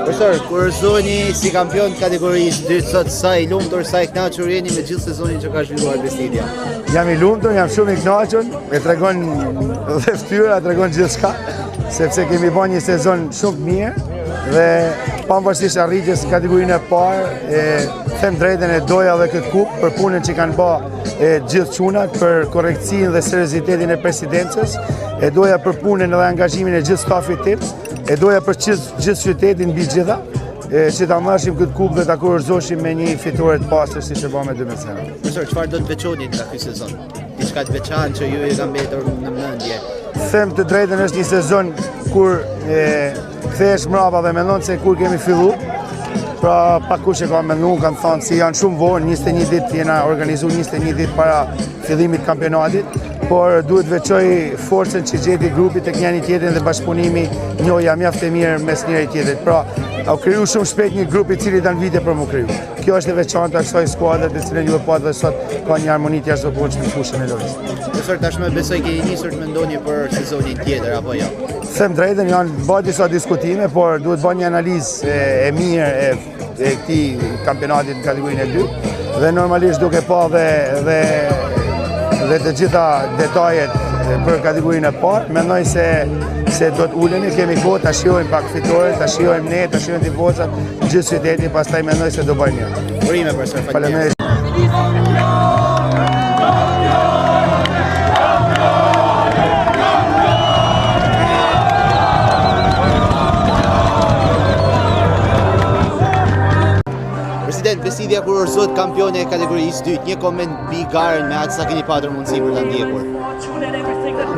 Profesor, kur zoni si kampion kategorisë 2 sot, sa i lumtur, sa i kënaqur jeni me gjithë sezonin që ka zhvilluar Besidia? Jam i lumtur, jam shumë i kënaqur, e tregon dhe fytyra, tregon gjithçka, sepse kemi bërë një sezon shumë mirë dhe pavarësisht arritjes në kategorinë e parë, them drejtën e doja dhe këtë kupë për punën që kanë bërë gjithë çunat, për korrektësinë dhe seriozitetin e presidencës, e doja për punën dhe angazhimin e gjithë stafit tim, e doja për gjithë qytetin mbi gjitha, që ta marrshim këtë kupë dhe ta kurorëzoshim me një fitore të pastër siç e bëmë 2000. Profesor, çfarë do të veçoni nga ky sezon? Diçka të veçantë që ju e ka mbetur në mendje? Them të drejtën, është një sezon kur kthehesh mbrapa dhe mendon se kur kemi filluar. Pra pakush e ka menduar, kanë thënë se janë shumë vonë, 21 ditë jena organizuar 21 ditë para fillimit të kampionatit, por duhet veçoj forcën që gjeti grupi tek njëri tjetrin dhe bashkëpunimi njohja mjaft e mirë mes njëri tjetrit. Pra, u kriju shumë shpejt një grup i cili kanë vite për mu kriju. Kjo është e veçantë e kësaj skuadre të cilën ju e patë dhe sot ka një harmoni të jashtëzakonshme në fushën e lojës. Profesor, tashmë besoj keni nisur të mendoni për sezonin tjetër apo jo? Them drejtën, janë bërë disa diskutime, por duhet bërë një analizë e mirë e këtij kampionatit në kategorinë e 2 dhe normalisht duke pa dhe të gjitha detajet për kategorinë e parë, mendoj se do të uleni, kemi kohë ta shijojmë pak fitoren, ta shijojmë ne, ta shijojmë tifozat, gjithë qytetin, pastaj mendoj se do bëjmë mirë. Urime për së faleminderit. President, Besidia kurorëzohet kampione e kategorisë 2, një koment mbi garën me atë sa keni patur mundësi për ta ndjekur.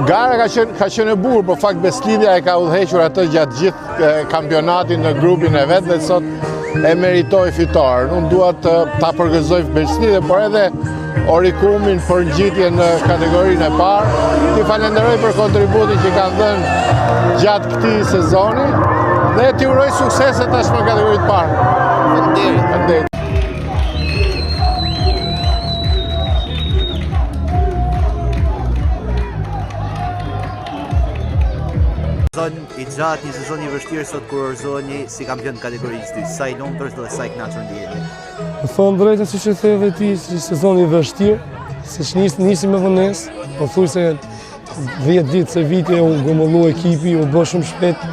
Gara ka qenë e bukur, por fakt Besidia e ka udhëhequr atë gjatë gjithë kampionatin në grupin e vet dhe sot e meritoi fitoren. Unë dua ta përgëzoj Besidian, por edhe Orikumin për ngjitjen në kategorinë e parë. Ti falenderoj për kontributin që kanë dhënë gjatë këtij sezoni dhe ti uroj suksese tashmë në kategorinë e parë. Faleminderit. I gjatë, një sezon i vështirë sot kurorëzoheni si kampion kategorisë 2. Sa i lumtur dhe sa i kënaqur ndjeheni? Më thonë drejtën siç e the edhe ti, si sezon i vështirë, siç nisi me vonesë, po thuaj se 10 ditë se viti u grumbullu ekipi, u bë shumë shpejt.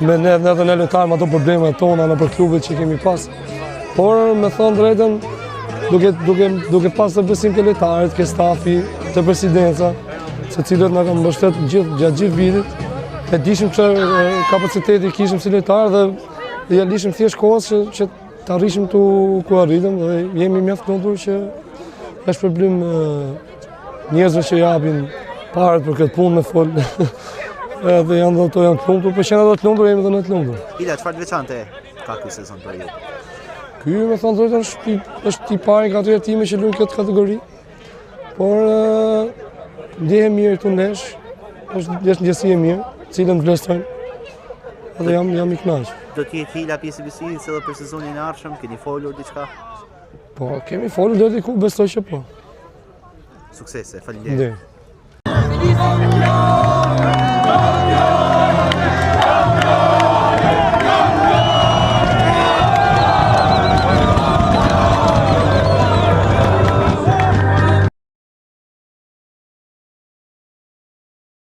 Me ne edhe ne lojtarëm ato problemet tona në për klubet që kemi pas. Por me thonë drejtën, duke pas të besim ke lojtarët, ke stafi, të presidenca, se cilët na kanë mbështet gjatë gjithë vitit. E dishim që kapaciteti kishim si lojtarë dhe ja lishim thjesht kohës që të arrishim ku arritëm dhe jemi mjaft lumtur që është problem njerëzve që japin parët për këtë punë me fol. Dhe janë dhe të lumtur, për që janë dhe të lumtur, jemi dhe në të lumtur. Ila, çfarë të veçante ka ky sezon për ju? Ky, me thonë drejtën, është i pari nga atyre time që luajnë këtë kategori, por ndjehem mirë këtu nesh, është ndjesi e mirë, cilën vlerësojmë dhe jam i kënaqur. Do të jetë Hila pjesë e Besidis edhe për sezonin e ardhshëm, keni folur diçka? Po, kemi folur deri diku, besoj që po. Suksese, faleminderit.